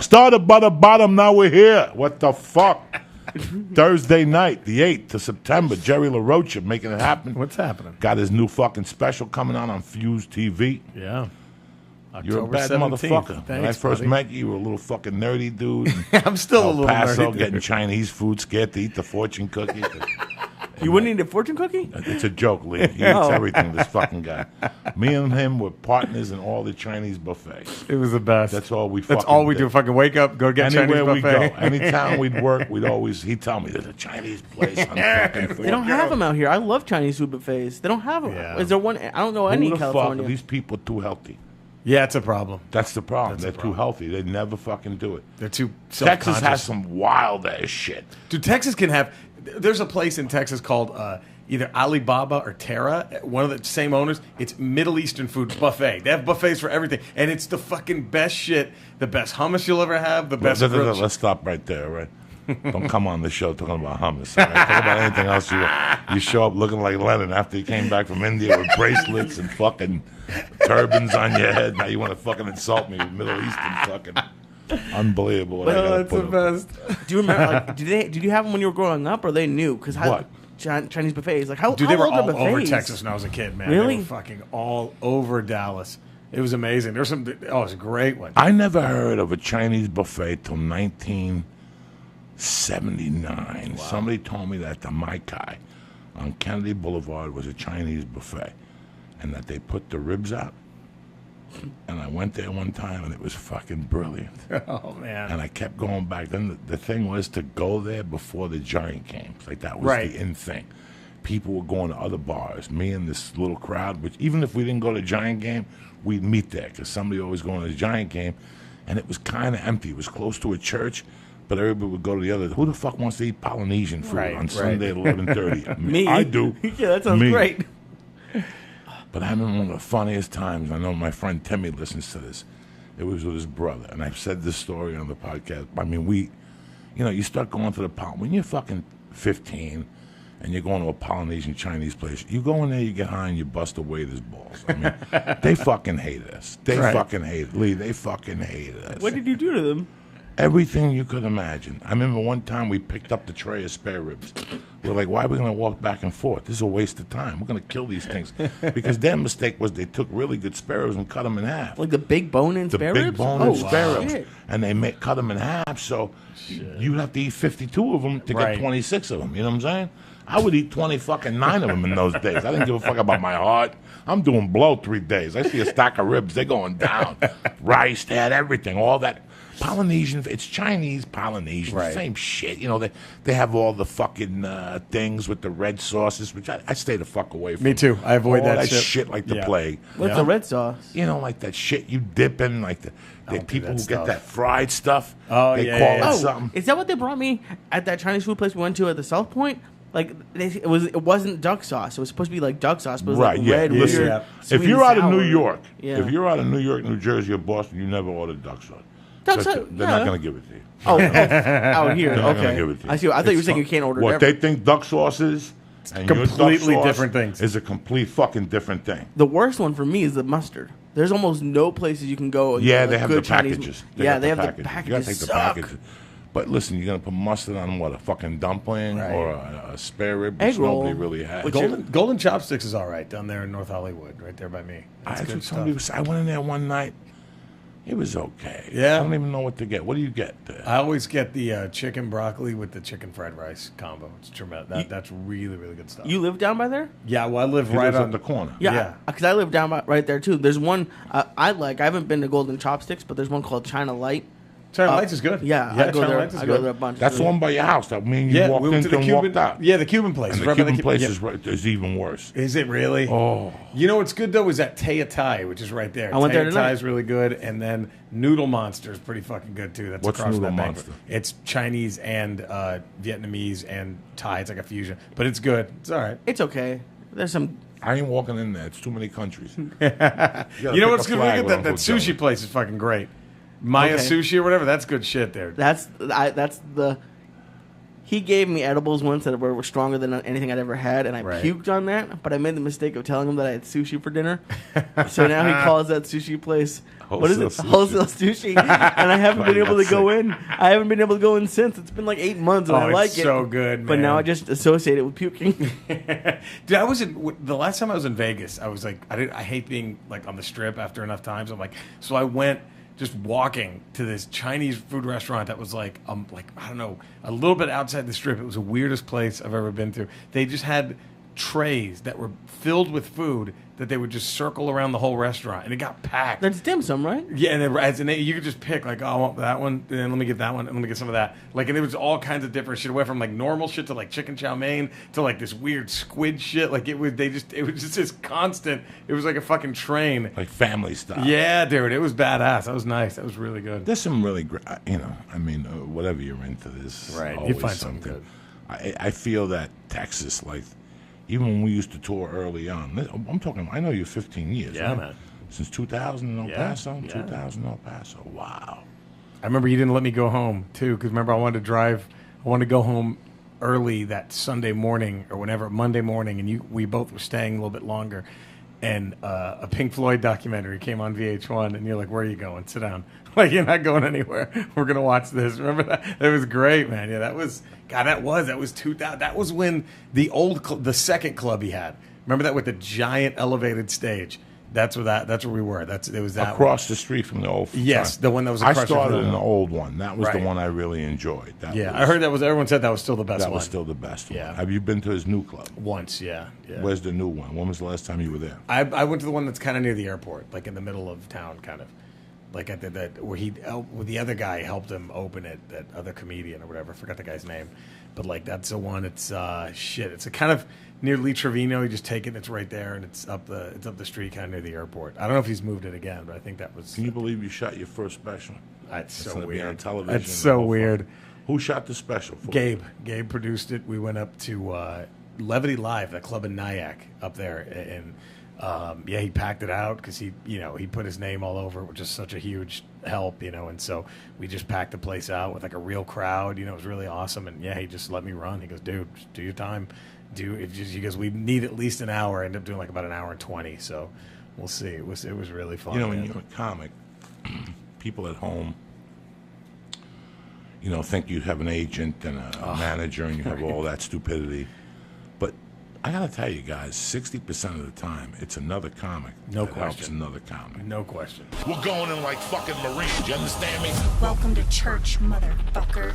Started by the bottom, now we're here. What the fuck? Thursday night, the 8th of September, Jerry Rocha making it happen. What's happening? Got his new fucking special coming out on Fuse TV. Yeah. You're a bad 17th. motherfucker. When I first met you, you were a little fucking nerdy dude. I'm still a little Paso, nerdy. getting Chinese food, scared to eat the fortune cookie. You wouldn't eat a fortune cookie? It's a joke, Lee. He eats everything, this fucking guy. Me and him were partners in all the Chinese buffets. It was the best. That's all we That's all we do. Fucking wake up, go get Anywhere Chinese buffet. we go, anytime we'd work, he'd tell me, there's a Chinese place on fucking They don't have them out here. I love Chinese food buffets. They don't have them. Yeah. Is there one? I don't know any in Who the California. fuck are these people too healthy? Yeah, it's a problem. That's the problem. That's They're the problem. too healthy. They never fucking do it. They're too Texas self-conscious. has some wild ass shit. Dude, Texas can have... There's a place in Texas called either Alibaba or Terra, one of the same owners. It's Middle Eastern food buffet. They have buffets for everything. And it's the fucking best shit. The best hummus you'll ever have. The best... Let's stop right there, all right? Don't come on the show talking about hummus. All right? Talk about anything else you want. You show up looking like Lennon after you came back from India with bracelets and fucking turbans on your head. Now you want to fucking insult me with Middle Eastern fucking... Unbelievable. That's the best. Do you remember? Like, did you have them when you were growing up, or they new? Because What? Chinese buffets? Like how? Dude, how they were old are all over buffets? Texas when I was a kid, man. Really? They were fucking all over Dallas. It was amazing. There's some... Oh, it was a great one. I never heard of a Chinese buffet till 1979. Wow. Somebody told me that the Mai Kai on Kennedy Boulevard was a Chinese buffet and that they put the ribs out. And I went there one time, and it was fucking brilliant. Oh, man. And I kept going back. Then the thing was to go there before the Giant games. Like, that was Right. the in thing. People were going to other bars. Me and this little crowd, which even if we didn't go to the Giant game, we'd meet there because somebody always going to the Giant game. And it was kind of empty. It was close to a church, but everybody would go to the other. Who the fuck wants to eat Polynesian food on Sunday at 11:30? Me. I do. Yeah, that sounds great. But I remember one of the funniest times. I know my friend Timmy listens to this. It was with his brother, and I've said this story on the podcast. I mean, you start going to when you're fucking 15 and you're going to a Polynesian Chinese place. You go in there, you get high, and you bust the waiter's balls. I mean, they fucking hated us. They fucking hated Lee. They fucking hated us. What did you do to them? Everything you could imagine. I remember one time we picked up the tray of spare ribs. We're like, why are we going to walk back and forth? This is a waste of time. We're going to kill these things. Because their mistake was they took really good spare ribs and cut them in half. Like the big bone-in spare ribs? The big bone-in spare ribs. Shit. And they cut them in half, so you'd have to eat 52 of them to get 26 of them. You know what I'm saying? I would eat 9 of them in those days. I didn't give a fuck about my heart. I'm doing blow 3 days. I see a stack of ribs. They're going down. Rice, they had everything, all that. Polynesian, it's Chinese Polynesian, same shit. You know, they have all the fucking things with the red sauces, which I stay the fuck away from. Me too. I avoid all that shit like the plague. What's the red sauce? You know, like that shit you dip in, like the people who stuff. get that fried stuff. Oh, they yeah, call yeah. it something. Is that what they brought me at that Chinese food place we went to at the South Point? Like it wasn't duck sauce. It was supposed to be like duck sauce, but it was like red. Listen, weird, if you're out of New York, if you're out of New York, New Jersey, or Boston, you never order duck sauce. Duck sauce, They're not going to give it to you. Out here. They're not gonna Okay, give it to you. I see. I thought you were saying you can't order. What they think duck sauce is, and completely your duck sauce different things. Is a complete fucking different thing. The worst one for me is the mustard. There's almost no places you can go. And Yeah, get, they like, have good the Chinese packages. They have the packages. You got to take the suck. packages. But listen, you're going to put mustard on what, a fucking dumpling or a spare rib, Egg which roll. nobody really has. Golden Chopsticks is all right down there in North Hollywood, right there by me. That's good stuff. I went in there one night. It was okay. Yeah. I don't even know what to get. What do you get there? I always get the chicken broccoli with the chicken fried rice combo. It's tremendous. That's really, really good stuff. You live down by there? Yeah, well, I live He right lives on on the corner. Yeah, because I live down right there too. There's one I like. I haven't been to Golden Chopsticks, but there's one called China Light. China Lights is good. Yeah, I go China there. Lights is I good. go there a bunch. That's the one by your house that me and you walked we went into to the and Cuban, walked out. Yeah, the Cuban place. And It's the right by Cuban place yeah. is even worse. Is it really? Oh. You know what's good, though, is that Taya Thai, which is right there. I went there Taya tonight. Thai is really good. And then Noodle Monster is pretty fucking good, too. That's What's across Noodle that bank. Monster? It's Chinese and Vietnamese and Thai. It's like a fusion. But it's good. It's all right. It's okay. There's some. I ain't walking in there. It's too many countries. You know what's good? That sushi place is fucking great. Maya Okay. Sushi or whatever. That's good shit there. That's the. He gave me edibles once that were stronger than anything I'd ever had, and I puked on that. But I made the mistake of telling him that I had sushi for dinner. So now he calls that sushi place, what is it? Wholesale Sushi. And I haven't been able to go in. I haven't been able to go in since. It's been like 8 months, and I like it. It's so good, man. But now I just associate it with puking. Dude, the last time I was in Vegas, I was like, I hate being like on the strip after enough times. I'm like, so I went just walking to this Chinese food restaurant that was like I don't know, a little bit outside the strip. It was the weirdest place I've ever been to. They just had trays that were filled with food that they would just circle around the whole restaurant, and it got packed. That's dim sum, right? Yeah, and you could just pick like, oh, I want that one, and then let me get that one, and let me get some of that. Like, and it was all kinds of different shit. It went from like normal shit to like chicken chow mein to like this weird squid shit. Like it was just this constant. It was like a fucking train, like family style. Yeah, dude, it was badass. That was nice. That was really good. There's some really great, I mean, whatever you're into, this right. You find something good. I feel that Texas, like. Even when we used to tour early on, I'm talking. I know you 15 years. Yeah, right? man. Since 2000 in El Paso. 2000 in El Paso. Wow. I remember you didn't let me go home too, because remember I wanted to drive. I wanted to go home early that Sunday morning or whenever Monday morning, and we both were staying a little bit longer. And a Pink Floyd documentary came on VH1, and you're like, "Where are you going? Sit down. Like you're not going anywhere. We're gonna watch this." Remember that? It was great, man. Yeah, that was 2000. That was when the second club he had. Remember that with the giant elevated stage. That's where we were. It was that across the street from the old. Yes, the one that was. Across I started in the old one. That was the one I really enjoyed. I heard that was. Everyone said that was still the best one. That was still the best one. Yeah. Have you been to his new club? Once, yeah. Where's the new one? When was the last time you were there? I went to the one that's kind of near the airport, like in the middle of town, kind of. Like at where the other guy helped him open it, that other comedian or whatever. I forgot the guy's name, but like that's the one. It's It's a kind of near Lee Trevino. You just take it, and it's right there, and it's up the street, kind of near the airport. I don't know if he's moved it again, but I think that was. Can you believe you shot your first special? That's so weird. On television. That's so weird. Who shot the special? Gabe produced it. We went up to Levity Live, that club in Nyack up there, and. He packed it out because he put his name all over it, which is such a huge help, and so we just packed the place out with like a real crowd, it was really awesome, and he just let me run. He goes, dude, just do your time, he goes, we need at least an hour. I ended up doing like about an hour and 20, so we'll see. It was really fun. When you're a comic, people at home, think you have an agent and a manager and you have all that stupidity, but I gotta tell you guys, 60% of the time, it's another comic that helps another comic. No question. We're going in like fucking Marines. You understand me? Welcome to church, motherfucker.